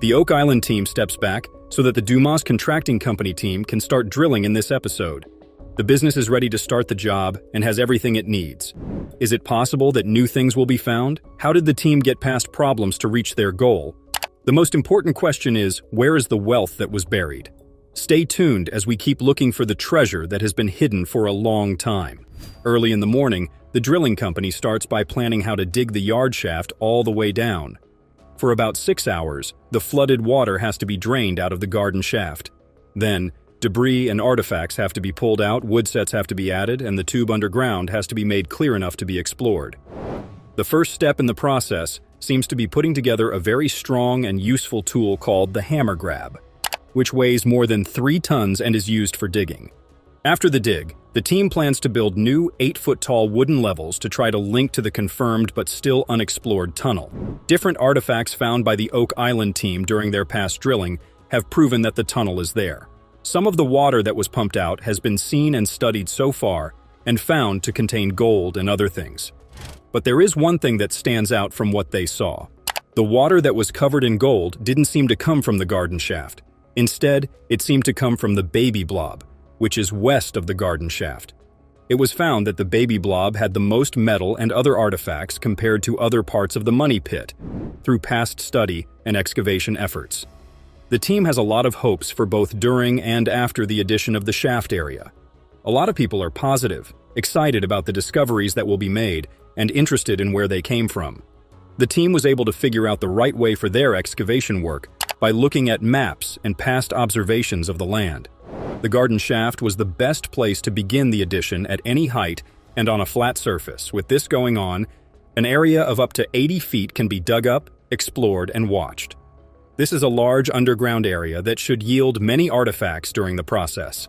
The Oak Island team steps back so that the Dumas Contracting Company team can start drilling in this episode. The business is ready to start the job and has everything it needs. Is it possible that new things will be found? How did the team get past problems to reach their goal? The most important question is, where is the wealth that was buried? Stay tuned as we keep looking for the treasure that has been hidden for a long time. Early in the morning, the drilling company starts by planning how to dig the yard shaft all the way down. For about 6 hours, the flooded water has to be drained out of the garden shaft. Then, debris and artifacts have to be pulled out, wood sets have to be added, and the tube underground has to be made clear enough to be explored. The first step in the process seems to be putting together a very strong and useful tool called the hammer grab, which weighs more than 3 tons and is used for digging. After the dig, the team plans to build new 8-foot-tall wooden levels to try to link to the confirmed but still unexplored tunnel. Different artifacts found by the Oak Island team during their past drilling have proven that the tunnel is there. Some of the water that was pumped out has been seen and studied so far and found to contain gold and other things. But there is one thing that stands out from what they saw. The water that was covered in gold didn't seem to come from the garden shaft. Instead, it seemed to come from the baby blob, which is west of the garden shaft. It was found that the baby blob had the most metal and other artifacts compared to other parts of the money pit, through past study and excavation efforts. The team has a lot of hopes for both during and after the addition of the shaft area. A lot of people are positive, excited about the discoveries that will be made, and interested in where they came from. The team was able to figure out the right way for their excavation work by looking at maps and past observations of the land. The garden shaft was the best place to begin the addition at any height and on a flat surface. With this going on, an area of up to 80 feet can be dug up, explored, and watched. This is a large underground area that should yield many artifacts during the process.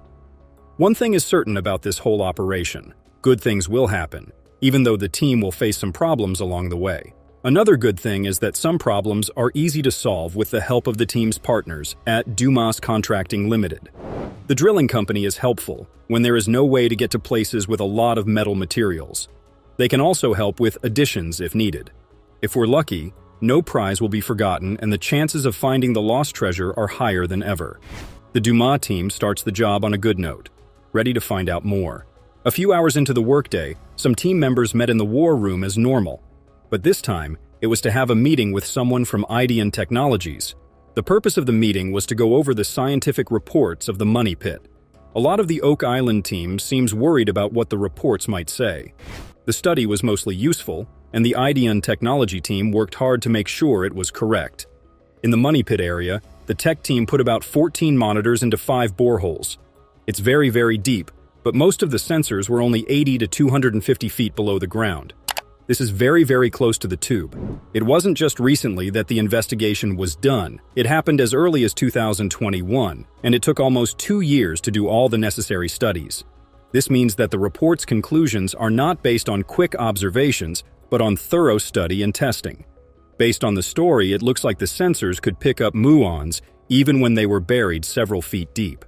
One thing is certain about this whole operation: good things will happen, even though the team will face some problems along the way. Another good thing is that some problems are easy to solve with the help of the team's partners at Dumas Contracting Limited. The drilling company is helpful when there is no way to get to places with a lot of metal materials. They can also help with additions if needed. If we're lucky, no prize will be forgotten and the chances of finding the lost treasure are higher than ever. The Dumas team starts the job on a good note, ready to find out more. A few hours into the workday, some team members met in the war room as normal. But this time, it was to have a meeting with someone from Ideon Technologies. The purpose of the meeting was to go over the scientific reports of the money pit. A lot of the Oak Island team seems worried about what the reports might say. The study was mostly useful, and the Ideon Technology team worked hard to make sure it was correct. In the money pit area, the tech team put about 14 monitors into 5 boreholes. It's very, very deep, but most of the sensors were only 80 to 250 feet below the ground. This is very, very close to the tube. It wasn't just recently that the investigation was done. It happened as early as 2021, and it took almost 2 years to do all the necessary studies. This means that the report's conclusions are not based on quick observations, but on thorough study and testing. Based on the story, it looks like the sensors could pick up muons even when they were buried several feet deep.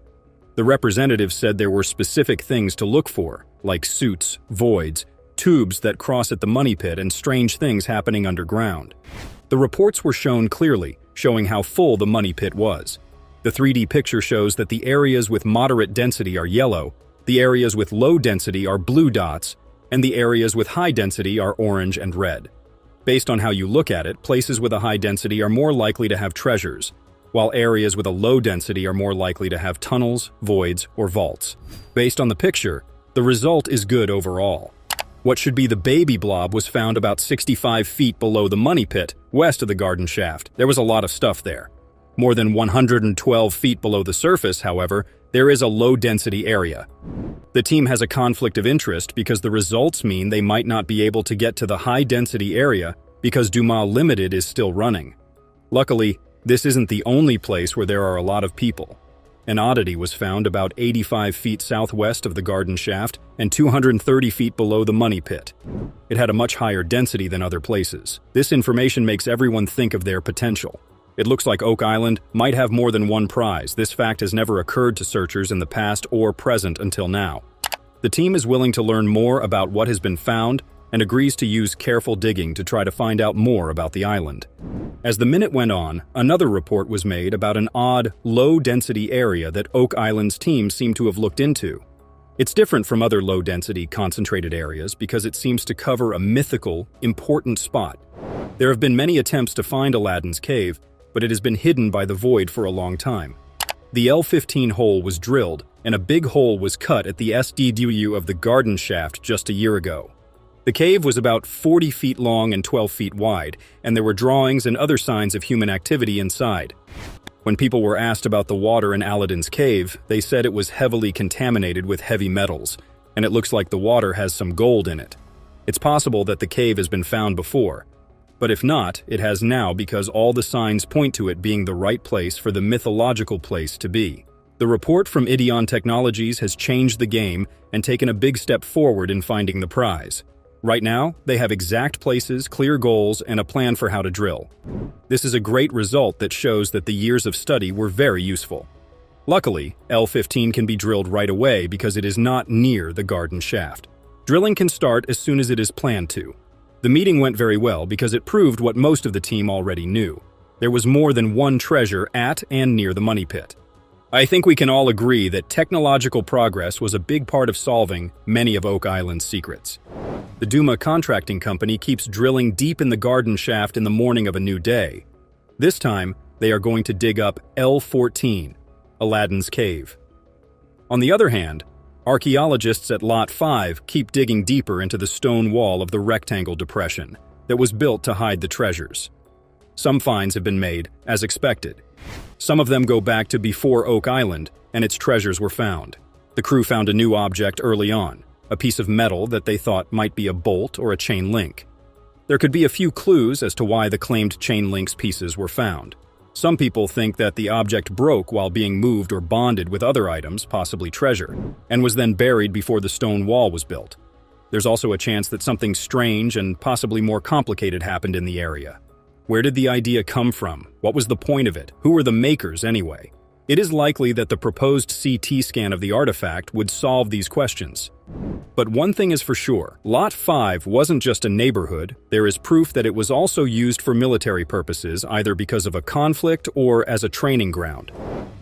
The representative said there were specific things to look for, like suits, voids, tubes that cross at the money pit, and strange things happening underground. The reports were shown clearly, showing how full the money pit was. The 3D picture shows that the areas with moderate density are yellow, the areas with low density are blue dots, and the areas with high density are orange and red. Based on how you look at it, places with a high density are more likely to have treasures, while areas with a low density are more likely to have tunnels, voids, or vaults. Based on the picture, the result is good overall. What should be the baby blob was found about 65 feet below the money pit, west of the garden shaft. There was a lot of stuff there. More than 112 feet below the surface, however, there is a low-density area. The team has a conflict of interest because the results mean they might not be able to get to the high-density area because Dumas Limited is still running. Luckily, this isn't the only place where there are a lot of people. An oddity was found about 85 feet southwest of the garden shaft and 230 feet below the money pit. It had a much higher density than other places. This information makes everyone think of their potential. It looks like Oak Island might have more than one prize. This fact has never occurred to searchers in the past or present until now. The team is willing to learn more about what has been found and agrees to use careful digging to try to find out more about the island. As the minute went on, another report was made about an odd, low-density area that Oak Island's team seemed to have looked into. It's different from other low-density, concentrated areas because it seems to cover a mythical, important spot. There have been many attempts to find Aladdin's cave, but it has been hidden by the void for a long time. The L15 hole was drilled, and a big hole was cut at the SDW of the garden shaft just a year ago. The cave was about 40 feet long and 12 feet wide, and there were drawings and other signs of human activity inside. When people were asked about the water in Aladdin's cave, they said it was heavily contaminated with heavy metals, and it looks like the water has some gold in it. It's possible that the cave has been found before, but if not, it has now because all the signs point to it being the right place for the mythological place to be. The report from Ideon Technologies has changed the game and taken a big step forward in finding the prize. Right now, they have exact places, clear goals, and a plan for how to drill. This is a great result that shows that the years of study were very useful. Luckily, L15 can be drilled right away because it is not near the garden shaft. Drilling can start as soon as it is planned to. The meeting went very well because it proved what most of the team already knew. There was more than one treasure at and near the money pit. I think we can all agree that technological progress was a big part of solving many of Oak Island's secrets. The Duma contracting company keeps drilling deep in the garden shaft in the morning of a new day. This time, they are going to dig up L14, Aladdin's cave. On the other hand, archaeologists at Lot 5 keep digging deeper into the stone wall of the rectangle depression that was built to hide the treasures. Some finds have been made, as expected. Some of them go back to before Oak Island, and its treasures were found. The crew found a new object early on, a piece of metal that they thought might be a bolt or a chain link. There could be a few clues as to why the claimed chain link's pieces were found. Some people think that the object broke while being moved or bonded with other items, possibly treasure, and was then buried before the stone wall was built. There's also a chance that something strange and possibly more complicated happened in the area. Where did the idea come from? What was the point of it? Who were the makers anyway? It is likely that the proposed CT scan of the artifact would solve these questions. But one thing is for sure, Lot 5 wasn't just a neighborhood. There is proof that it was also used for military purposes, either because of a conflict or as a training ground.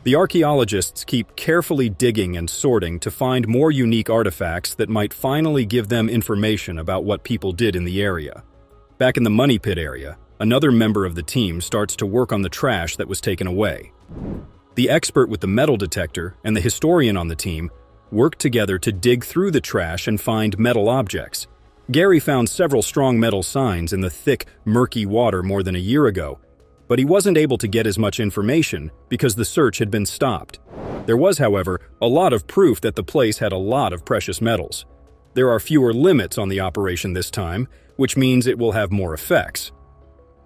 The archaeologists keep carefully digging and sorting to find more unique artifacts that might finally give them information about what people did in the area. Back in the money pit area, another member of the team starts to work on the trash that was taken away. The expert with the metal detector and the historian on the team worked together to dig through the trash and find metal objects. Gary found several strong metal signs in the thick, murky water more than a year ago, but he wasn't able to get as much information because the search had been stopped. There was, however, a lot of proof that the place had a lot of precious metals. There are fewer limits on the operation this time, which means it will have more effects.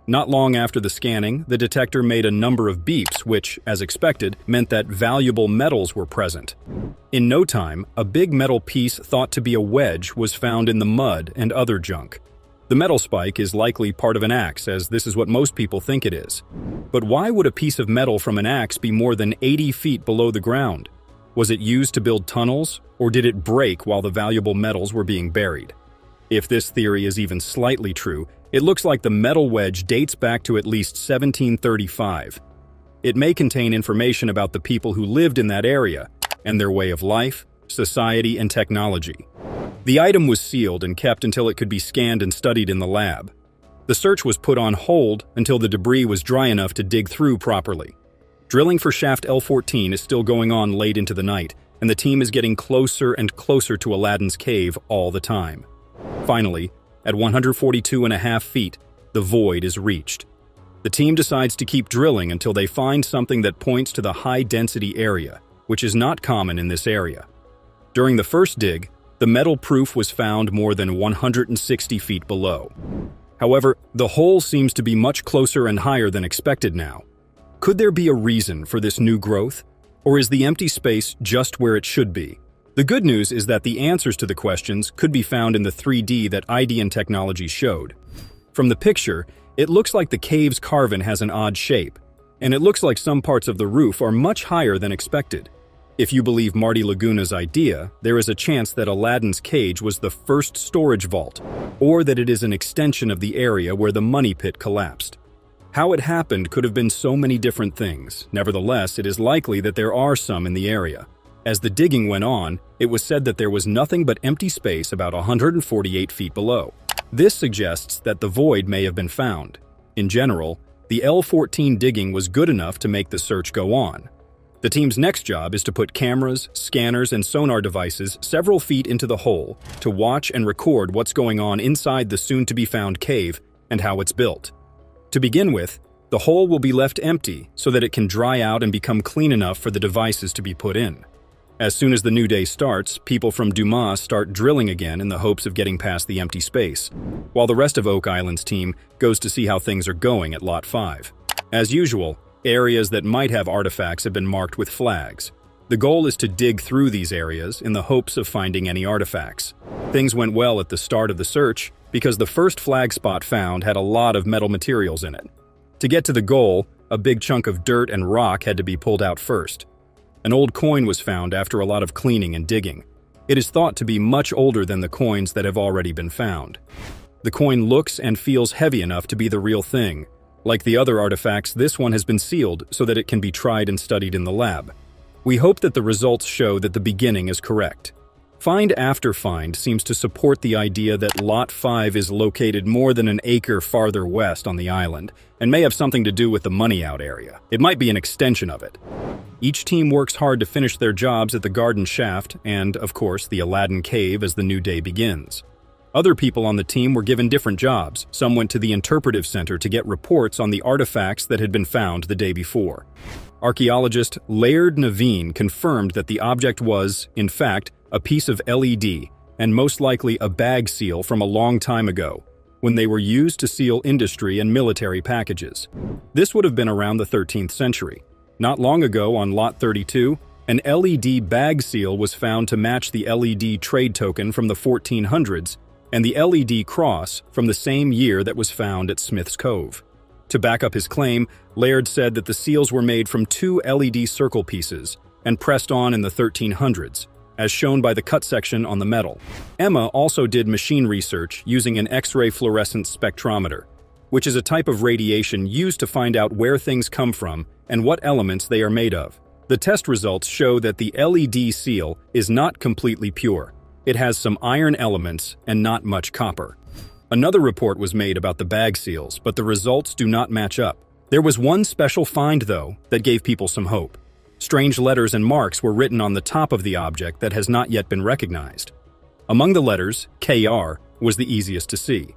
Not long after the scanning, the detector made a number of beeps which, as expected, meant that valuable metals were present. In no time, a big metal piece thought to be a wedge was found in the mud and other junk. The metal spike is likely part of an axe, as this is what most people think it is. But why would a piece of metal from an axe be more than 80 feet below the ground? Was it used to build tunnels, or did it break while the valuable metals were being buried? If this theory is even slightly true, it looks like the metal wedge dates back to at least 1735. It may contain information about the people who lived in that area and their way of life, society, and technology. The item was sealed and kept until it could be scanned and studied in the lab. The search was put on hold until the debris was dry enough to dig through properly. Drilling for shaft L14 is still going on late into the night, and the team is getting closer and closer to Aladdin's cave all the time. Finally, at 142.5 feet, the void is reached. The team decides to keep drilling until they find something that points to the high-density area, which is not common in this area. During the first dig, the metal proof was found more than 160 feet below. However, the hole seems to be much closer and higher than expected now. Could there be a reason for this new growth? Or is the empty space just where it should be? The good news is that the answers to the questions could be found in the 3D that Ideon Technologies showed. From the picture, it looks like the cave's carving has an odd shape, and it looks like some parts of the roof are much higher than expected. If you believe Marty Laguna's idea, there is a chance that Aladdin's cage was the first storage vault, or that it is an extension of the area where the money pit collapsed. How it happened could have been so many different things. Nevertheless, it is likely that there are some in the area. As the digging went on, it was said that there was nothing but empty space about 148 feet below. This suggests that the void may have been found. In general, the L-14 digging was good enough to make the search go on. The team's next job is to put cameras, scanners, and sonar devices several feet into the hole to watch and record what's going on inside the soon-to-be-found cave and how it's built. To begin with, the hole will be left empty so that it can dry out and become clean enough for the devices to be put in. As soon as the new day starts, people from Dumas start drilling again in the hopes of getting past the empty space, while the rest of Oak Island's team goes to see how things are going at Lot 5. As usual, areas that might have artifacts have been marked with flags. The goal is to dig through these areas in the hopes of finding any artifacts. Things went well at the start of the search because the first flag spot found had a lot of metal materials in it. To get to the goal, a big chunk of dirt and rock had to be pulled out first. An old coin was found after a lot of cleaning and digging. It is thought to be much older than the coins that have already been found. The coin looks and feels heavy enough to be the real thing. Like the other artifacts, this one has been sealed so that it can be tried and studied in the lab. We hope that the results show that the beginning is correct. Find after find seems to support the idea that Lot 5 is located more than an acre farther west on the island, and may have something to do with the money out area. It might be an extension of it. Each team works hard to finish their jobs at the garden shaft and, of course, the Aladdin cave as the new day begins. Other people on the team were given different jobs. Some went to the interpretive center to get reports on the artifacts that had been found the day before. Archaeologist Laird Naveen confirmed that the object was, in fact, a piece of LED, and most likely a bag seal from a long time ago, when they were used to seal industry and military packages. This would have been around the 13th century. Not long ago, on Lot 32, an LED bag seal was found to match the LED trade token from the 1400s and the LED cross from the same year that was found at Smith's Cove. To back up his claim, Laird said that the seals were made from 2 LED circle pieces and pressed on in the 1300s, as shown by the cut section on the metal. Emma also did machine research using an X-ray fluorescence spectrometer, which is a type of radiation used to find out where things come from and what elements they are made of. The test results show that the LED seal is not completely pure. It has some iron elements and not much copper. Another report was made about the bag seals, but the results do not match up. There was one special find, though, that gave people some hope. Strange letters and marks were written on the top of the object that has not yet been recognized. Among the letters, KR was the easiest to see.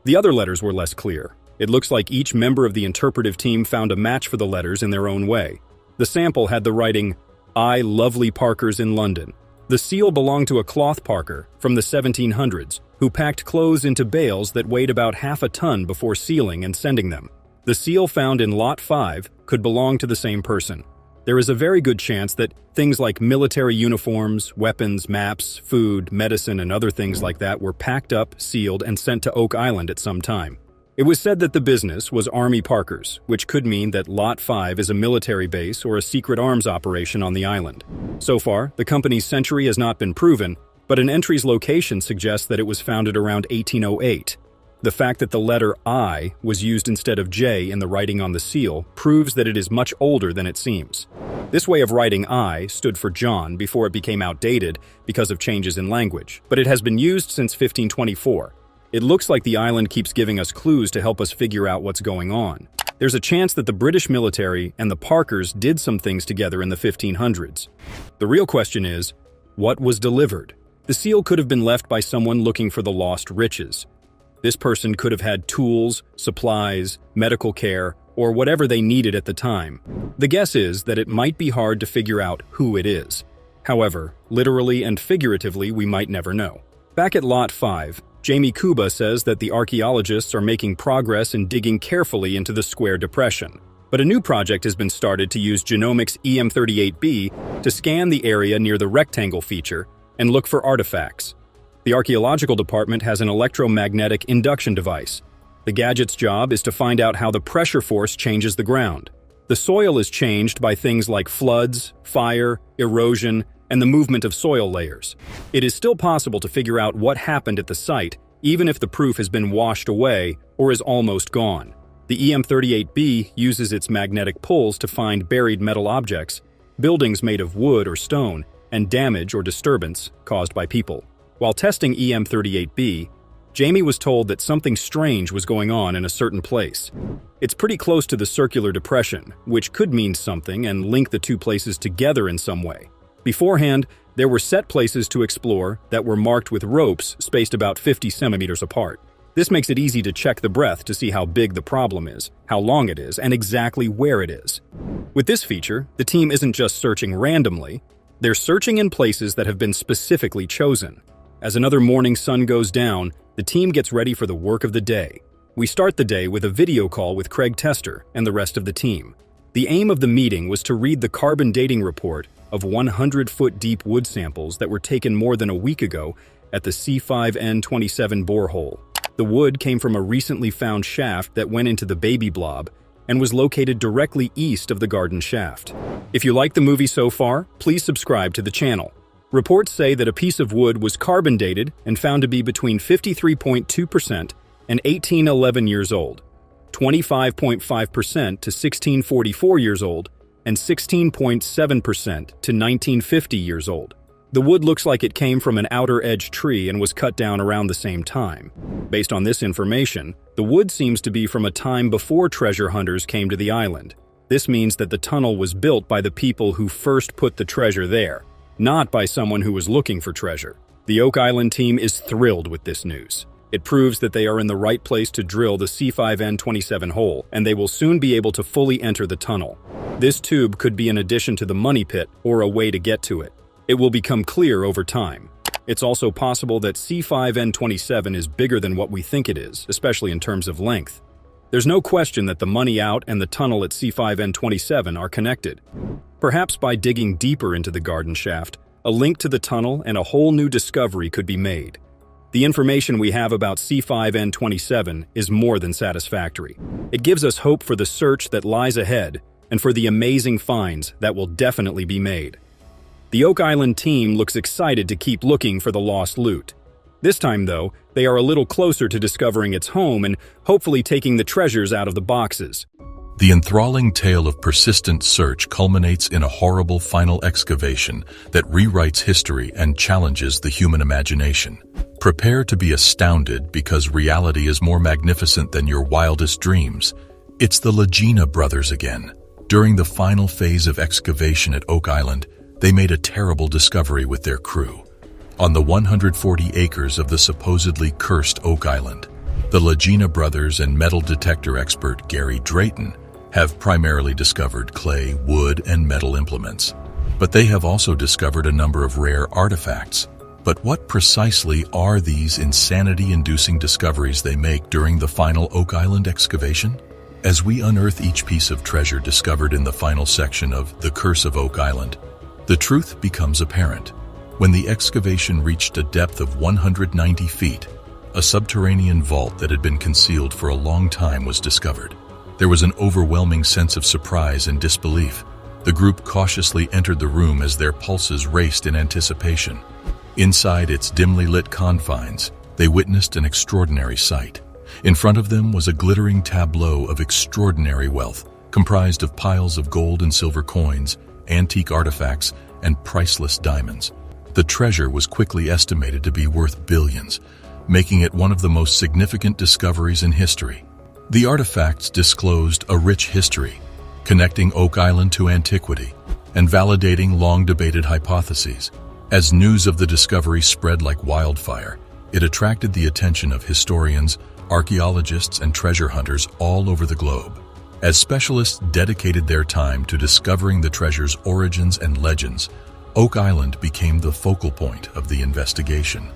The other letters were less clear. It looks like each member of the interpretive team found a match for the letters in their own way. The sample had the writing, "I Lovely Parkers in London." The seal belonged to a cloth parker from the 1700s who packed clothes into bales that weighed about half a ton before sealing and sending them. The seal found in Lot 5 could belong to the same person. There is a very good chance that things like military uniforms, weapons, maps, food, medicine, and other things like that were packed up, sealed, and sent to Oak Island at some time. It was said that the business was Army Parkers, which could mean that Lot 5 is a military base or a secret arms operation on the island. So far, the company's century has not been proven, but an entry's location suggests that it was founded around 1808. The fact that the letter I was used instead of J in the writing on the seal proves that it is much older than it seems. This way of writing I stood for John before it became outdated because of changes in language, but it has been used since 1524. It looks like the island keeps giving us clues to help us figure out what's going on. There's a chance that the British military and the Parkers did some things together in the 1500s. The real question is, what was delivered? The seal could have been left by someone looking for the lost riches. This person could have had tools, supplies, medical care, or whatever they needed at the time. The guess is that it might be hard to figure out who it is. However, literally and figuratively, we might never know. Back at Lot 5, Jamie Kuba says that the archaeologists are making progress in digging carefully into the square depression. But a new project has been started to use Genomics EM38B to scan the area near the rectangle feature and look for artifacts. The archaeological department has an electromagnetic induction device. The gadget's job is to find out how the pressure force changes the ground. The soil is changed by things like floods, fire, erosion, and the movement of soil layers. It is still possible to figure out what happened at the site, even if the proof has been washed away or is almost gone. The EM38B uses its magnetic pulls to find buried metal objects, buildings made of wood or stone, and damage or disturbance caused by people. While testing EM38B, Jamie was told that something strange was going on in a certain place. It's pretty close to the circular depression, which could mean something and link the two places together in some way. Beforehand, there were set places to explore that were marked with ropes spaced about 50 centimeters apart. This makes it easy to check the breadth to see how big the problem is, how long it is, and exactly where it is. With this feature, the team isn't just searching randomly, they're searching in places that have been specifically chosen. As another morning sun goes down, the team gets ready for the work of the day. We start the day with a video call with Craig Tester and the rest of the team. The aim of the meeting was to read the carbon dating report of 100-foot-deep wood samples that were taken more than a week ago at the C5N27 borehole. The wood came from a recently found shaft that went into the baby blob and was located directly east of the garden shaft. If you like the movie so far, please subscribe to the channel. Reports say that a piece of wood was carbon dated and found to be between 53.2% and 1811 years old, 25.5% to 1644 years old, and 16.7% to 1950 years old. The wood looks like it came from an outer edge tree and was cut down around the same time. Based on this information, the wood seems to be from a time before treasure hunters came to the island. This means that the tunnel was built by the people who first put the treasure there, not by someone who was looking for treasure. The Oak Island team is thrilled with this news. It proves that they are in the right place to drill the C5N27 hole, and they will soon be able to fully enter the tunnel. This tube could be an addition to the money pit or a way to get to it. It will become clear over time. It's also possible that C5N27 is bigger than what we think it is, especially in terms of length. There's no question that the money out and the tunnel at C5N27 are connected. Perhaps by digging deeper into the garden shaft, a link to the tunnel and a whole new discovery could be made. The information we have about C5N27 is more than satisfactory. It gives us hope for the search that lies ahead and for the amazing finds that will definitely be made. The Oak Island team looks excited to keep looking for the lost loot. This time, though, they are a little closer to discovering its home and hopefully taking the treasures out of the boxes. The enthralling tale of persistent search culminates in a horrible final excavation that rewrites history and challenges the human imagination. Prepare to be astounded because reality is more magnificent than your wildest dreams. It's the Lagina brothers again. During the final phase of excavation at Oak Island, they made a terrible discovery with their crew. On the 140 acres of the supposedly cursed Oak Island, the Lagina brothers and metal detector expert Gary Drayton have primarily discovered clay, wood, and metal implements. But they have also discovered a number of rare artifacts. But what precisely are these insanity-inducing discoveries they make during the final Oak Island excavation? As we unearth each piece of treasure discovered in the final section of The Curse of Oak Island, the truth becomes apparent. When the excavation reached a depth of 190 feet, a subterranean vault that had been concealed for a long time was discovered. There was an overwhelming sense of surprise and disbelief. The group cautiously entered the room as their pulses raced in anticipation. Inside its dimly lit confines, they witnessed an extraordinary sight. In front of them was a glittering tableau of extraordinary wealth, comprised of piles of gold and silver coins, antique artifacts, and priceless diamonds. The treasure was quickly estimated to be worth billions, making it one of the most significant discoveries in history. The artifacts disclosed a rich history, connecting Oak Island to antiquity and validating long-debated hypotheses. As news of the discovery spread like wildfire, it attracted the attention of historians, archaeologists, and treasure hunters all over the globe. As specialists dedicated their time to discovering the treasure's origins and legends, Oak Island became the focal point of the investigation.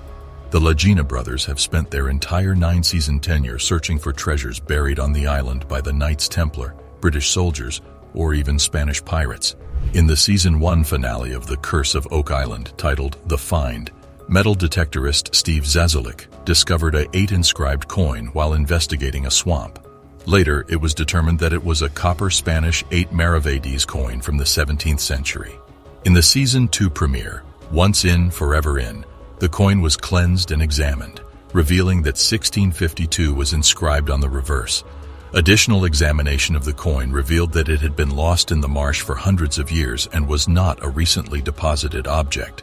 The Lagina brothers have spent their entire 9-season tenure searching for treasures buried on the island by the Knights Templar, British soldiers, or even Spanish pirates. In the Season 1 finale of The Curse of Oak Island, titled The Find, metal detectorist Steve Zazulik discovered a 8 inscribed coin while investigating a swamp. Later, it was determined that it was a copper Spanish 8 maravedis coin from the 17th century. In the Season 2 premiere, Once In, Forever In, the coin was cleansed and examined, revealing that 1652 was inscribed on the reverse. Additional examination of the coin revealed that it had been lost in the marsh for hundreds of years and was not a recently deposited object.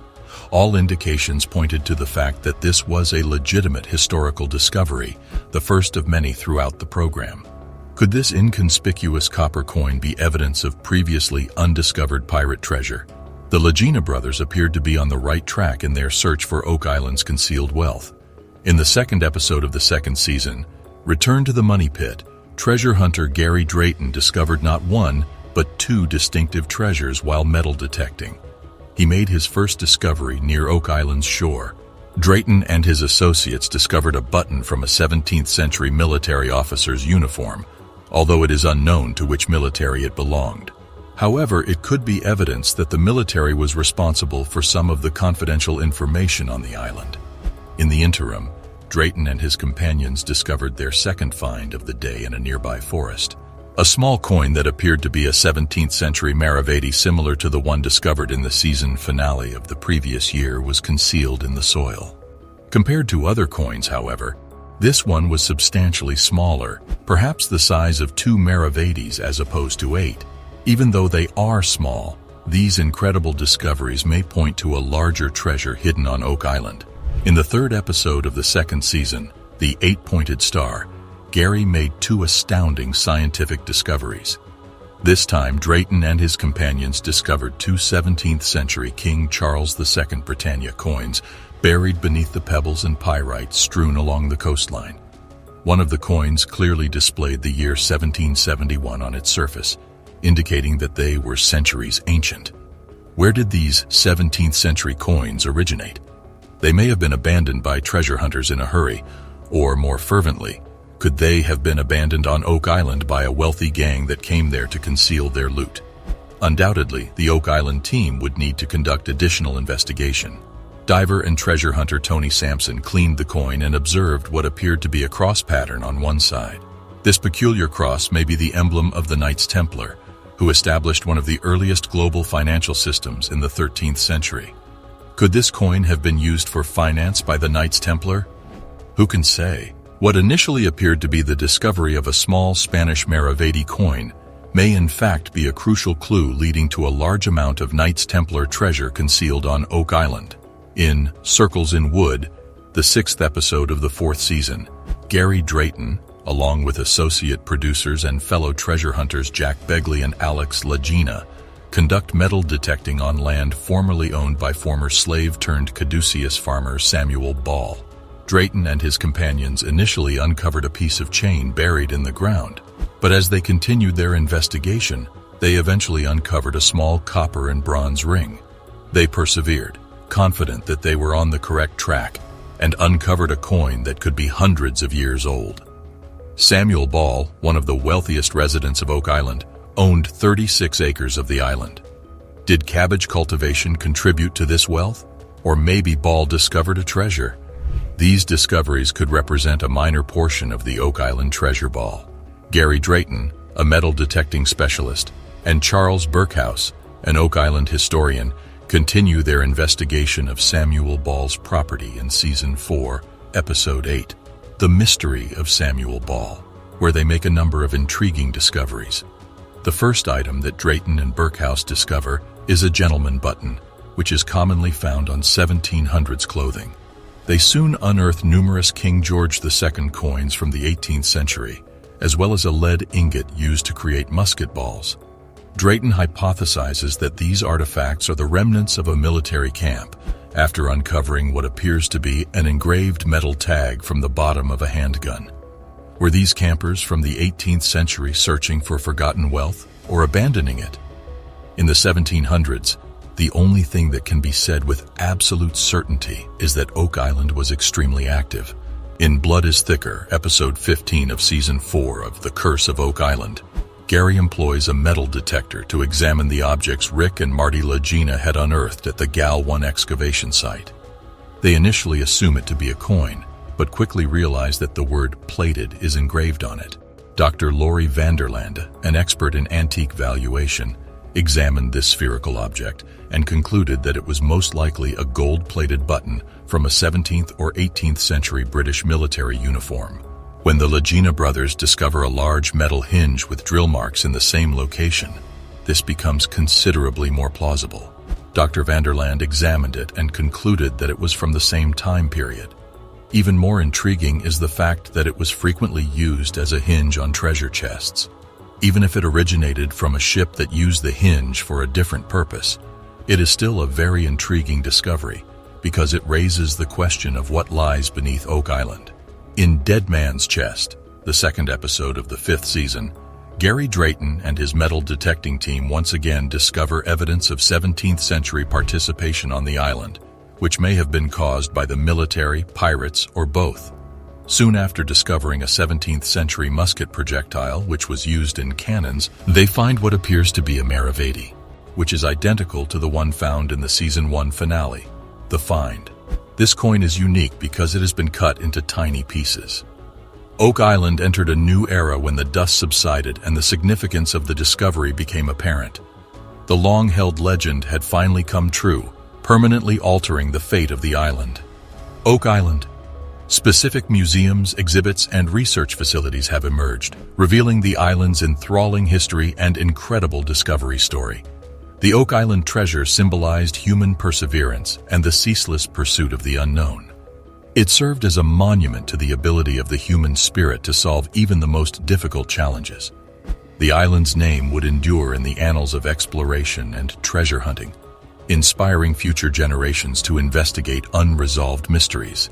All indications pointed to the fact that this was a legitimate historical discovery, the first of many throughout the program. Could this inconspicuous copper coin be evidence of previously undiscovered pirate treasure? The Lagina brothers appeared to be on the right track in their search for Oak Island's concealed wealth. In the second episode of the second season, Return to the Money Pit, treasure hunter Gary Drayton discovered not one, but two distinctive treasures while metal detecting. He made his first discovery near Oak Island's shore. Drayton and his associates discovered a button from a 17th century military officer's uniform, although it is unknown to which military it belonged. However, it could be evidence that the military was responsible for some of the confidential information on the island. In the interim, Drayton and his companions discovered their second find of the day in a nearby forest. A small coin that appeared to be a 17th century maravedi similar to the one discovered in the season finale of the previous year was concealed in the soil. Compared to other coins, however, this one was substantially smaller, perhaps the size of 2 maravedis as opposed to 8. Even though they are small, these incredible discoveries may point to a larger treasure hidden on Oak Island. In the third episode of the second season, The 8-Pointed Star, Gary made 2 astounding scientific discoveries. This time, Drayton and his companions discovered 2 17th century King Charles II Britannia coins buried beneath the pebbles and pyrite strewn along the coastline. One of the coins clearly displayed the year 1771 on its surface, indicating that they were centuries ancient. Where did these 17th century coins originate? They may have been abandoned by treasure hunters in a hurry, or more fervently, could they have been abandoned on Oak Island by a wealthy gang that came there to conceal their loot? Undoubtedly, the Oak Island team would need to conduct additional investigation. Diver and treasure hunter Tony Sampson cleaned the coin and observed what appeared to be a cross pattern on one side. This peculiar cross may be the emblem of the Knights Templar, who established one of the earliest global financial systems in the 13th century. Could this coin have been used for finance by the Knights Templar? Who can say? What initially appeared to be the discovery of a small Spanish maravedi coin may in fact be a crucial clue leading to a large amount of Knights Templar treasure concealed on Oak Island. In Circles in Wood, the 6th episode of the 4th season, Gary Drayton, along with associate producers and fellow treasure hunters Jack Begley and Alex Lagina, conduct metal detecting on land formerly owned by former slave-turned-caduceus farmer Samuel Ball. Drayton and his companions initially uncovered a piece of chain buried in the ground, but as they continued their investigation, they eventually uncovered a small copper and bronze ring. They persevered, confident that they were on the correct track, and uncovered a coin that could be hundreds of years old. Samuel Ball, one of the wealthiest residents of Oak Island, owned 36 acres of the island. Did cabbage cultivation contribute to this wealth? Or maybe Ball discovered a treasure? These discoveries could represent a minor portion of the Oak Island treasure ball. Gary Drayton, a metal detecting specialist, and Charles Burkhouse, an Oak Island historian, continue their investigation of Samuel Ball's property in Season 4, Episode 8, The Mystery of Samuel Ball, where they make a number of intriguing discoveries. The first item that Drayton and Burkhouse discover is a gentleman button, which is commonly found on 1700s clothing. They soon unearth numerous King George II coins from the 18th century, as well as a lead ingot used to create musket balls. Drayton hypothesizes that these artifacts are the remnants of a military camp, after uncovering what appears to be an engraved metal tag from the bottom of a handgun. Were these campers from the 18th century searching for forgotten wealth or abandoning it? In the 1700s, the only thing that can be said with absolute certainty is that Oak Island was extremely active. In Blood is Thicker, Episode 15 of Season 4 of The Curse of Oak Island, Gary employs a metal detector to examine the objects Rick and Marty Lagina had unearthed at the Gal 1 excavation site. They initially assume it to be a coin, but quickly realize that the word plated is engraved on it. Dr. Laurie Vanderlande, an expert in antique valuation, examined this spherical object and concluded that it was most likely a gold-plated button from a 17th or 18th century British military uniform. When the Lagina brothers discover a large metal hinge with drill marks in the same location, this becomes considerably more plausible. Dr. Vanderlande examined it and concluded that it was from the same time period. Even more intriguing is the fact that it was frequently used as a hinge on treasure chests. Even if it originated from a ship that used the hinge for a different purpose, it is still a very intriguing discovery because it raises the question of what lies beneath Oak Island. In Dead Man's Chest, the second episode of the 5th season, Gary Drayton and his metal detecting team once again discover evidence of 17th century participation on the island, which may have been caused by the military, pirates, or both. Soon after discovering a 17th century musket projectile which was used in cannons, they find what appears to be a Maravedi, which is identical to the one found in the Season 1 finale, The Find. This coin is unique because it has been cut into tiny pieces. Oak Island entered a new era when the dust subsided and the significance of the discovery became apparent. The long-held legend had finally come true, permanently altering the fate of the island. Oak Island. Specific museums, exhibits, and research facilities have emerged, revealing the island's enthralling history and incredible discovery story. The Oak Island treasure symbolized human perseverance and the ceaseless pursuit of the unknown. It served as a monument to the ability of the human spirit to solve even the most difficult challenges. The island's name would endure in the annals of exploration and treasure hunting, inspiring future generations to investigate unresolved mysteries.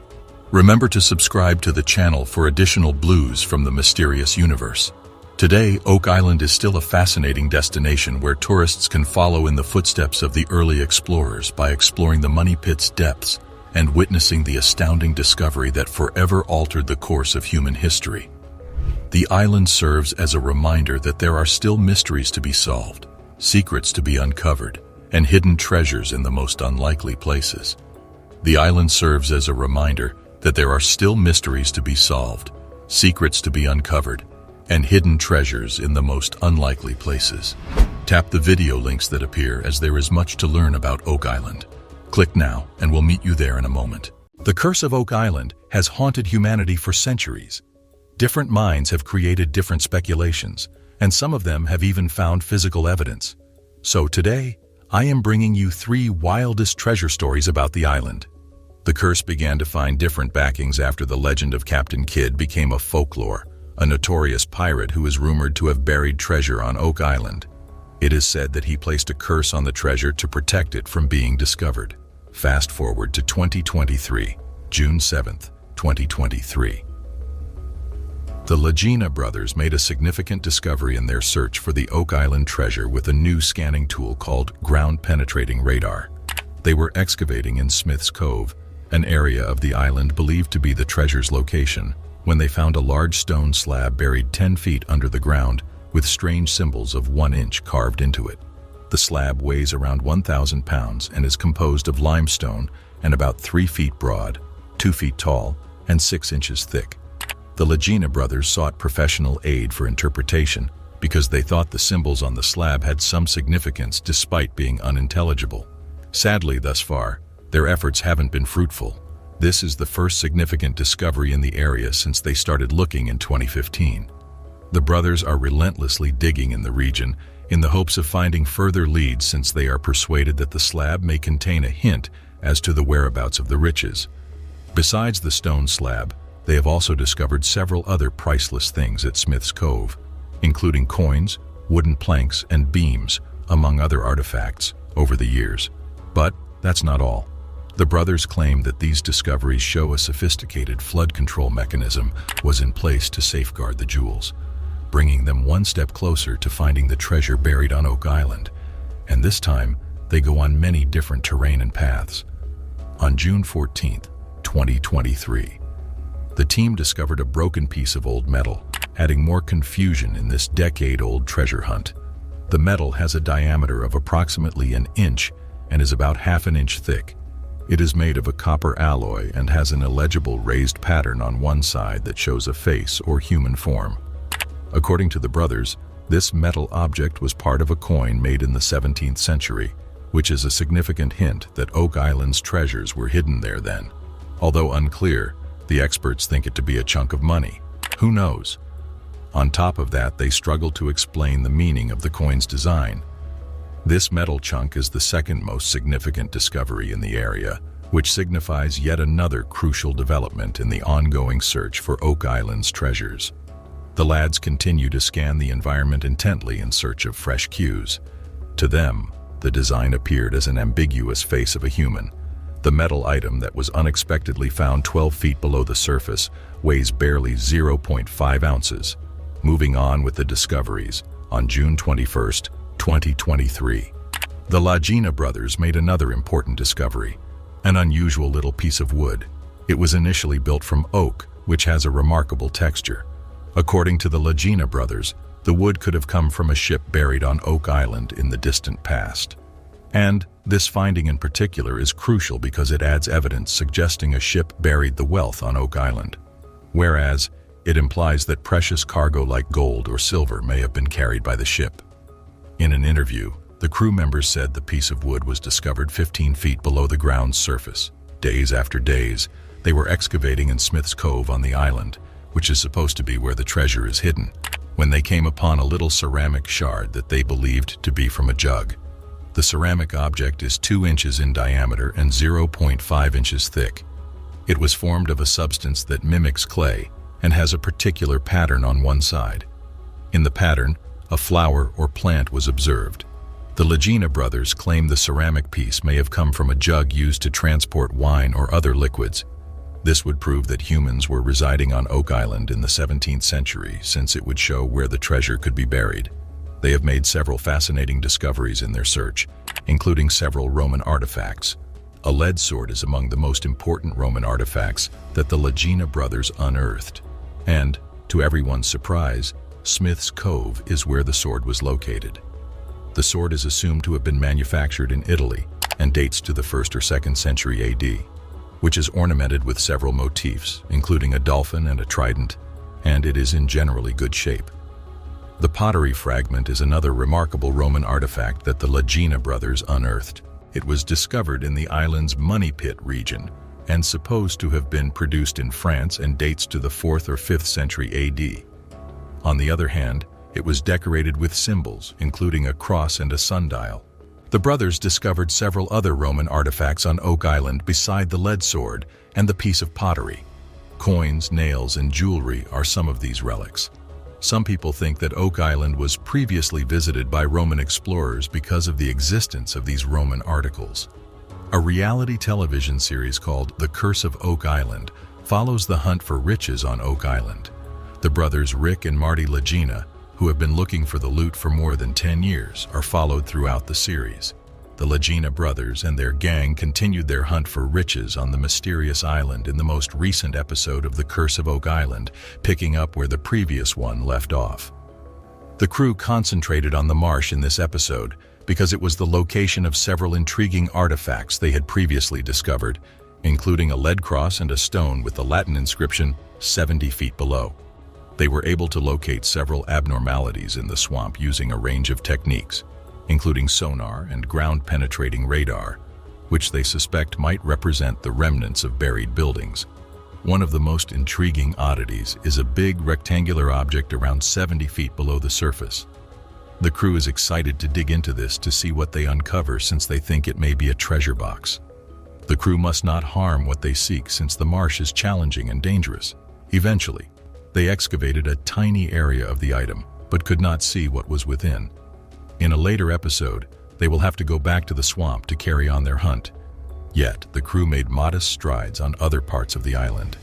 Remember to subscribe to the channel for additional blues from the mysterious universe. Today, Oak Island is still a fascinating destination where tourists can follow in the footsteps of the early explorers by exploring the money pit's depths and witnessing the astounding discovery that forever altered the course of human history. The island serves as a reminder that there are still mysteries to be solved, secrets to be uncovered, and hidden treasures in the most unlikely places. The island serves as a reminder that there are still mysteries to be solved, secrets to be uncovered, and hidden treasures in the most unlikely places. Tap the video links that appear as there is much to learn about Oak Island. Click now and we'll meet you there in a moment. The curse of Oak Island has haunted humanity for centuries. Different minds have created different speculations, and some of them have even found physical evidence. So today, I am bringing you 3 wildest treasure stories about the island. The curse began to find different backings after the legend of Captain Kidd became a folklore, a notorious pirate who is rumored to have buried treasure on Oak Island. It is said that he placed a curse on the treasure to protect it from being discovered. Fast forward to 2023, June 7th, 2023. The Lagina brothers made a significant discovery in their search for the Oak Island treasure with a new scanning tool called ground-penetrating radar. They were excavating in Smith's Cove, an area of the island believed to be the treasure's location, when they found a large stone slab buried 10 feet under the ground with strange symbols of 1 inch carved into it. The slab weighs around 1,000 pounds and is composed of limestone and about 3 feet broad, 2 feet tall, and 6 inches thick. The Lagina brothers sought professional aid for interpretation because they thought the symbols on the slab had some significance despite being unintelligible. Sadly, thus far, their efforts haven't been fruitful. This is the first significant discovery in the area since they started looking in 2015. The brothers are relentlessly digging in the region in the hopes of finding further leads, since they are persuaded that the slab may contain a hint as to the whereabouts of the riches. Besides the stone slab, they have also discovered several other priceless things at Smith's Cove, including coins, wooden planks, and beams, among other artifacts, over the years. But that's not all. The brothers claim that these discoveries show a sophisticated flood control mechanism was in place to safeguard the jewels, bringing them one step closer to finding the treasure buried on Oak Island. And this time, they go on many different terrain and paths. On June 14th, 2023, the team discovered a broken piece of old metal, adding more confusion in this decade-old treasure hunt. The metal has a diameter of approximately 1 inch and is about 1/2 inch thick. It is made of a copper alloy and has an illegible raised pattern on one side that shows a face or human form. According to the brothers, this metal object was part of a coin made in the 17th century, which is a significant hint that Oak Island's treasures were hidden there then. Although unclear, the experts think it to be a chunk of money. Who knows? On top of that, they struggle to explain the meaning of the coin's design. This metal chunk is the second most significant discovery in the area, which signifies yet another crucial development in the ongoing search for Oak Island's treasures. The lads continue to scan the environment intently in search of fresh cues. To them, the design appeared as an ambiguous face of a human. The metal item that was unexpectedly found 12 feet below the surface weighs barely 0.5 ounces. Moving on with the discoveries, on June 21, 2023, the Lagina brothers made another important discovery, an unusual little piece of wood. It was initially built from oak, which has a remarkable texture. According to the Lagina brothers, the wood could have come from a ship buried on Oak Island in the distant past. And this finding in particular is crucial because it adds evidence suggesting a ship buried the wealth on Oak Island, whereas it implies that precious cargo like gold or silver may have been carried by the ship. In an interview, the crew members said the piece of wood was discovered 15 feet below the ground's surface. Days after days, they were excavating in Smith's Cove on the island, which is supposed to be where the treasure is hidden, when they came upon a little ceramic shard that they believed to be from a jug. The ceramic object is 2 inches in diameter and 0.5 inches thick. It was formed of a substance that mimics clay and has a particular pattern on one side. In the pattern, a flower or plant was observed. The Lagina brothers claim the ceramic piece may have come from a jug used to transport wine or other liquids. This would prove that humans were residing on Oak Island in the 17th century, since it would show where the treasure could be buried. They have made several fascinating discoveries in their search, including several Roman artifacts. A lead sword is among the most important Roman artifacts that the Lagina brothers unearthed. And, to everyone's surprise, Smith's Cove is where the sword was located. The sword is assumed to have been manufactured in Italy and dates to the 1st or 2nd century AD, which is ornamented with several motifs, including a dolphin and a trident, and it is in generally good shape. The pottery fragment is another remarkable Roman artifact that the Lagina brothers unearthed. It was discovered in the island's Money Pit region and supposed to have been produced in France and dates to the 4th or 5th century AD. On the other hand, it was decorated with symbols, including a cross and a sundial. The brothers discovered several other Roman artifacts on Oak Island beside the lead sword and the piece of pottery. Coins, nails, and jewelry are some of these relics. Some people think that Oak Island was previously visited by Roman explorers because of the existence of these Roman articles. A reality television series called The Curse of Oak Island follows the hunt for riches on Oak Island. The brothers Rick and Marty Lagina, who have been looking for the loot for more than 10 years, are followed throughout the series. The Lagina brothers and their gang continued their hunt for riches on the mysterious island in the most recent episode of The Curse of Oak Island, picking up where the previous one left off. The crew concentrated on the marsh in this episode because it was the location of several intriguing artifacts they had previously discovered, including a lead cross and a stone with the Latin inscription 70 feet below. They were able to locate several abnormalities in the swamp using a range of techniques, including sonar and ground-penetrating radar, which they suspect might represent the remnants of buried buildings. One of the most intriguing oddities is a big rectangular object around 70 feet below the surface. The crew is excited to dig into this to see what they uncover, since they think it may be a treasure box. The crew must not harm what they seek, since the marsh is challenging and dangerous. Eventually, they excavated a tiny area of the item, but could not see what was within. In a later episode, they will have to go back to the swamp to carry on their hunt. Yet, the crew made modest strides on other parts of the island.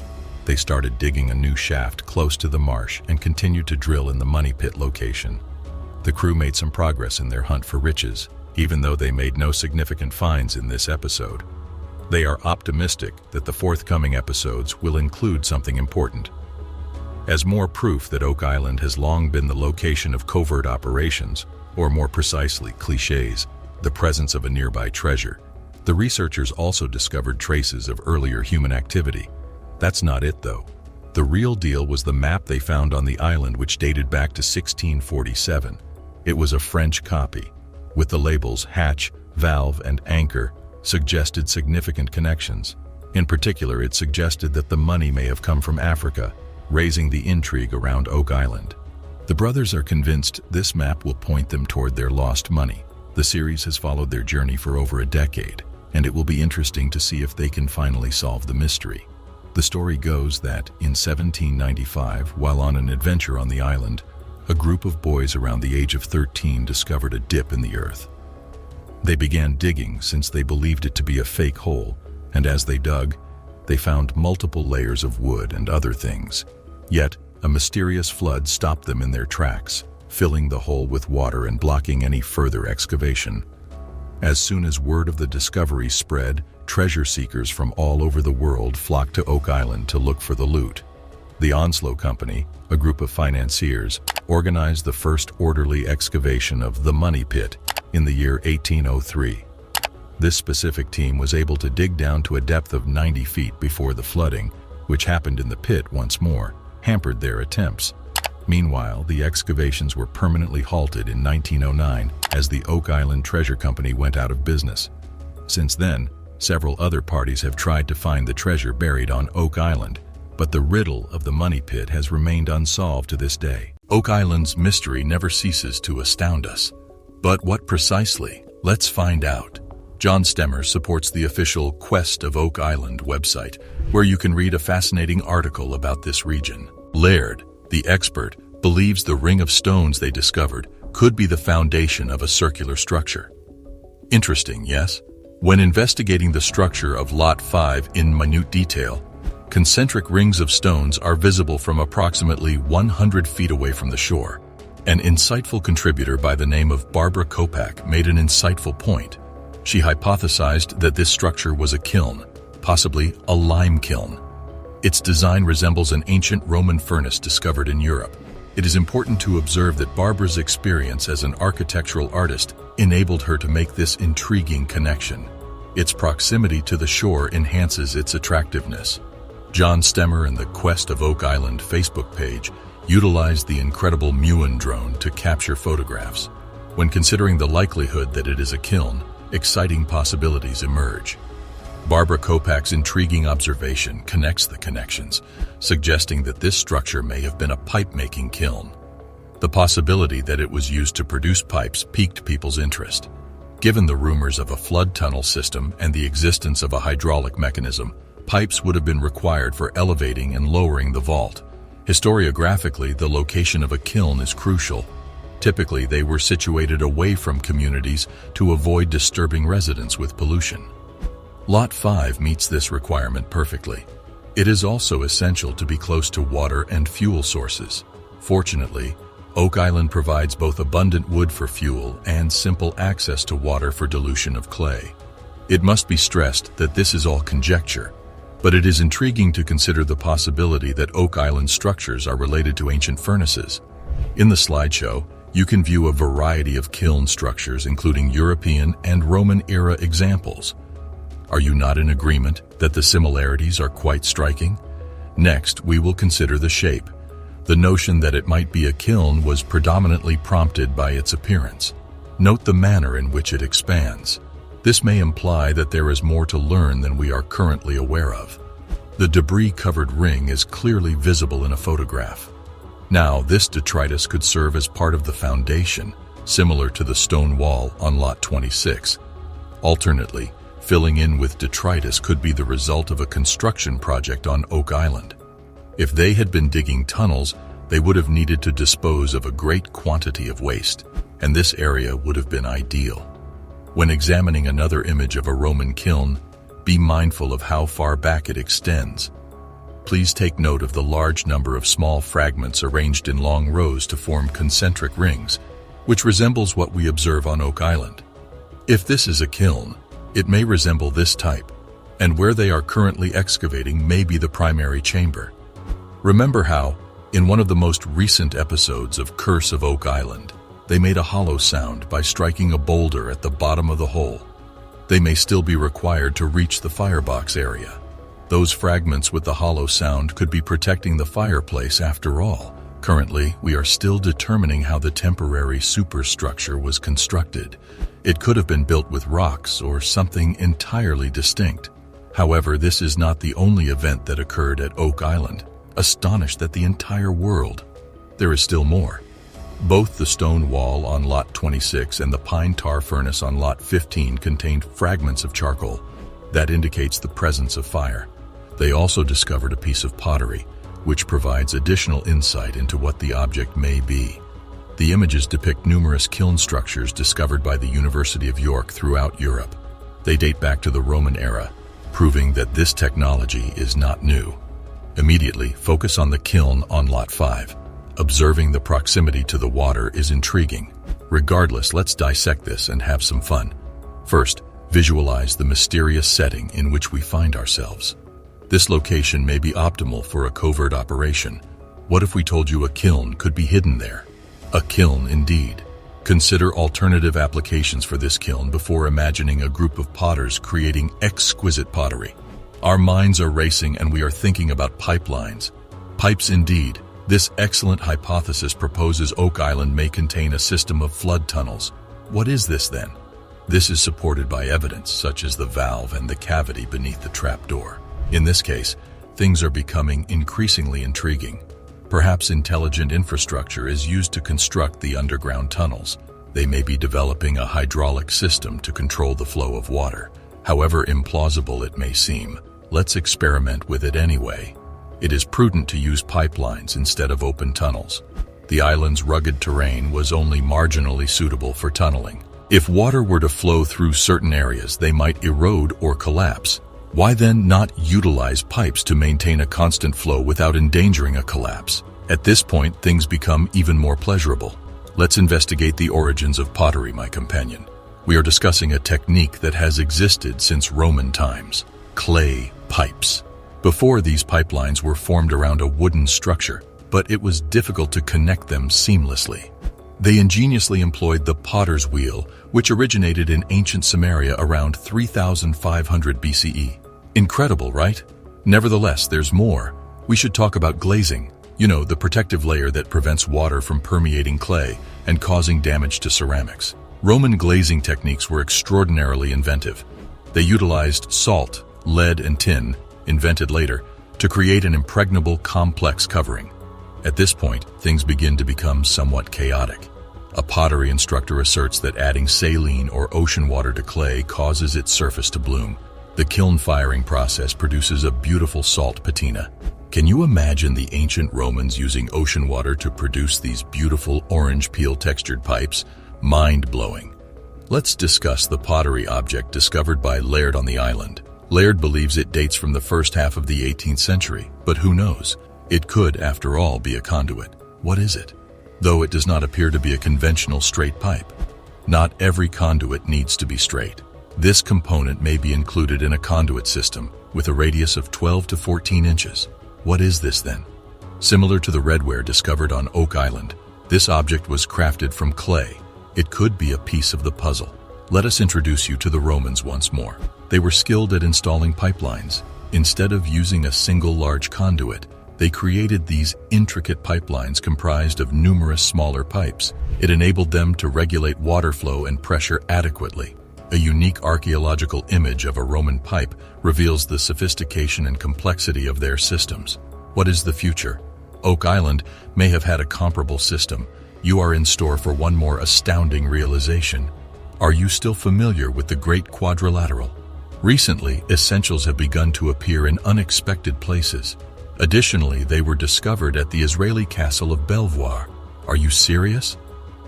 They started digging a new shaft close to the marsh and continued to drill in the Money Pit location. The crew made some progress in their hunt for riches, even though they made no significant finds in this episode. They are optimistic that the forthcoming episodes will include something important. As more proof that Oak Island has long been the location of covert operations, or more precisely, clichés, the presence of a nearby treasure, the researchers also discovered traces of earlier human activity. That's not it, though. The real deal was the map they found on the island, which dated back to 1647. It was a French copy, with the labels hatch, valve, and anchor, suggested significant connections. In particular, it suggested that the money may have come from Africa, raising the intrigue around Oak Island. The brothers are convinced this map will point them toward their lost money. The series has followed their journey for over a decade, and it will be interesting to see if they can finally solve the mystery. The story goes that in 1795, while on an adventure on the island, a group of boys around the age of 13 discovered a dip in the earth. They began digging since they believed it to be a fake hole, and as they dug, they found multiple layers of wood and other things. Yet, a mysterious flood stopped them in their tracks, filling the hole with water and blocking any further excavation. As soon as word of the discovery spread, treasure seekers from all over the world flocked to Oak Island to look for the loot. The Onslow Company, a group of financiers, organized the first orderly excavation of the Money Pit in the year 1803. This specific team was able to dig down to a depth of 90 feet before the flooding, which happened in the pit once more, hampered their attempts. Meanwhile, the excavations were permanently halted in 1909 as the Oak Island Treasure Company went out of business. Since then, several other parties have tried to find the treasure buried on Oak Island, but the riddle of the Money Pit has remained unsolved to this day. Oak Island's mystery never ceases to astound us. But what precisely? Let's find out. John Stemmer supports the official Quest of Oak Island website, where you can read a fascinating article about this region. Laird, the expert, believes the ring of stones they discovered could be the foundation of a circular structure. Interesting, yes? When investigating the structure of Lot 5 in minute detail, concentric rings of stones are visible from approximately 100 feet away from the shore. An insightful contributor by the name of Barbara Kopak made an insightful point. She hypothesized that this structure was a kiln, possibly a lime kiln. Its design resembles an ancient Roman furnace discovered in Europe. It is important to observe that Barbara's experience as an architectural artist enabled her to make this intriguing connection. Its proximity to the shore enhances its attractiveness. John Stemmer and the Quest of Oak Island Facebook page utilized the incredible Muon drone to capture photographs. When considering the likelihood that it is a kiln, exciting possibilities emerge. Barbara Kopak's intriguing observation connects the connections, suggesting that this structure may have been a pipe-making kiln. The possibility that it was used to produce pipes piqued people's interest. Given the rumors of a flood tunnel system and the existence of a hydraulic mechanism, pipes would have been required for elevating and lowering the vault. Historiographically, the location of a kiln is crucial. Typically, they were situated away from communities to avoid disturbing residents with pollution. Lot 5 meets this requirement perfectly. It is also essential to be close to water and fuel sources. Fortunately, Oak Island provides both abundant wood for fuel and simple access to water for dilution of clay. It must be stressed that this is all conjecture, but it is intriguing to consider the possibility that Oak Island structures are related to ancient furnaces. In the slideshow, you can view a variety of kiln structures, including European and Roman-era examples. Are you not in agreement that the similarities are quite striking? Next, we will consider the shape. The notion that it might be a kiln was predominantly prompted by its appearance. Note the manner in which it expands. This may imply that there is more to learn than we are currently aware of. The debris-covered ring is clearly visible in a photograph. Now, this detritus could serve as part of the foundation, similar to the stone wall on Lot 26. Alternately, filling in with detritus could be the result of a construction project on Oak Island. If they had been digging tunnels, they would have needed to dispose of a great quantity of waste, and this area would have been ideal. When examining another image of a Roman kiln, be mindful of how far back it extends. Please take note of the large number of small fragments arranged in long rows to form concentric rings, which resembles what we observe on Oak Island. If this is a kiln, it may resemble this type, and where they are currently excavating may be the primary chamber. Remember how, in one of the most recent episodes of Curse of Oak Island, they made a hollow sound by striking a boulder at the bottom of the hole. They may still be required to reach the firebox area. Those fragments with the hollow sound could be protecting the fireplace after all. Currently, we are still determining how the temporary superstructure was constructed. It could have been built with rocks or something entirely distinct. However, this is not the only event that occurred at Oak Island, astonished that the entire world. There is still more. Both the stone wall on Lot 26 and the pine tar furnace on Lot 15 contained fragments of charcoal. That indicates the presence of fire. They also discovered a piece of pottery, which provides additional insight into what the object may be. The images depict numerous kiln structures discovered by the University of York throughout Europe. They date back to the Roman era, proving that this technology is not new. Immediately, focus on the kiln on Lot 5. Observing the proximity to the water is intriguing. Regardless, let's dissect this and have some fun. First, visualize the mysterious setting in which we find ourselves. This location may be optimal for a covert operation. What if we told you a kiln could be hidden there? A kiln indeed. Consider alternative applications for this kiln before imagining a group of potters creating exquisite pottery. Our minds are racing and we are thinking about pipelines. Pipes indeed. This excellent hypothesis proposes Oak Island may contain a system of flood tunnels. What is this then? This is supported by evidence such as the valve and the cavity beneath the trapdoor. In this case, things are becoming increasingly intriguing. Perhaps intelligent infrastructure is used to construct the underground tunnels. They may be developing a hydraulic system to control the flow of water. However implausible it may seem, let's experiment with it anyway. It is prudent to use pipelines instead of open tunnels. The island's rugged terrain was only marginally suitable for tunneling. If water were to flow through certain areas, they might erode or collapse. Why then not utilize pipes to maintain a constant flow without endangering a collapse? At this point, things become even more pleasurable. Let's investigate the origins of pottery, my companion. We are discussing a technique that has existed since Roman times: clay pipes. Before, these pipelines were formed around a wooden structure, but it was difficult to connect them seamlessly. They ingeniously employed the potter's wheel, which originated in ancient Samaria around 3500 BCE. Incredible, right? Nevertheless, there's more. We should talk about glazing. You know, the protective layer that prevents water from permeating clay and causing damage to ceramics. Roman glazing techniques were extraordinarily inventive. They utilized salt, lead, and tin, invented later, to create an impregnable, complex covering. At this point, things begin to become somewhat chaotic. A pottery instructor asserts that adding saline or ocean water to clay causes its surface to bloom. The kiln firing process produces a beautiful salt patina. Can you imagine the ancient Romans using ocean water to produce these beautiful orange peel textured pipes? Mind-blowing. Let's discuss the pottery object discovered by Laird on the island. Laird believes it dates from the first half of the 18th century, but who knows? It could, after all, be a conduit. What is it? Though it does not appear to be a conventional straight pipe. Not every conduit needs to be straight. This component may be included in a conduit system with a radius of 12 to 14 inches. What is this then? Similar to the redware discovered on Oak Island, this object was crafted from clay. It could be a piece of the puzzle. Let us introduce you to the Romans once more. They were skilled at installing pipelines. Instead of using a single large conduit, they created these intricate pipelines comprised of numerous smaller pipes. It enabled them to regulate water flow and pressure adequately. A unique archaeological image of a Roman pipe reveals the sophistication and complexity of their systems. What is the future? Oak Island may have had a comparable system. You are in store for one more astounding realization. Are you still familiar with the Great Quadrilateral? Recently, essentials have begun to appear in unexpected places. Additionally, they were discovered at the Israeli castle of Belvoir. Are you serious?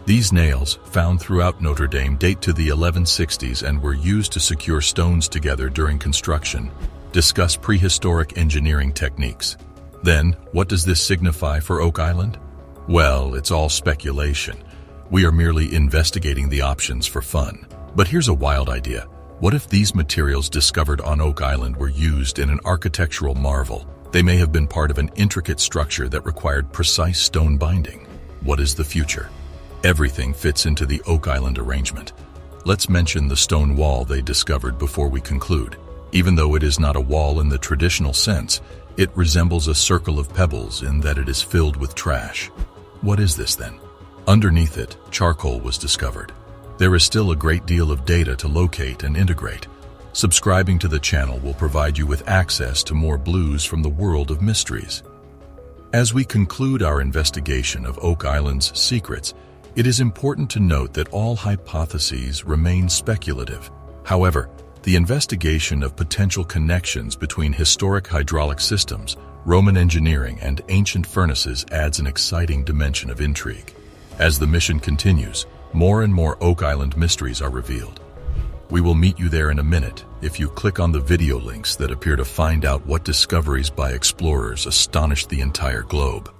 These nails, found throughout Notre Dame, date to the 1160s and were used to secure stones together during construction. Discuss prehistoric engineering techniques. Then, what does this signify for Oak Island? Well, it's all speculation. We are merely investigating the options for fun. But here's a wild idea. What if these materials discovered on Oak Island were used in an architectural marvel? They may have been part of an intricate structure that required precise stone binding. What is the future? Everything fits into the Oak Island arrangement. Let's mention the stone wall they discovered before we conclude. Even though it is not a wall in the traditional sense, it resembles a circle of pebbles in that it is filled with trash. What is this then? Underneath it, charcoal was discovered. There is still a great deal of data to locate and integrate. Subscribing to the channel will provide you with access to more blues from the world of mysteries. As we conclude our investigation of Oak Island's secrets, it is important to note that all hypotheses remain speculative. However, the investigation of potential connections between historic hydraulic systems, Roman engineering, and ancient furnaces adds an exciting dimension of intrigue. As the mission continues, more and more Oak Island mysteries are revealed. We will meet you there in a minute if you click on the video links that appear to find out what discoveries by explorers astonished the entire globe.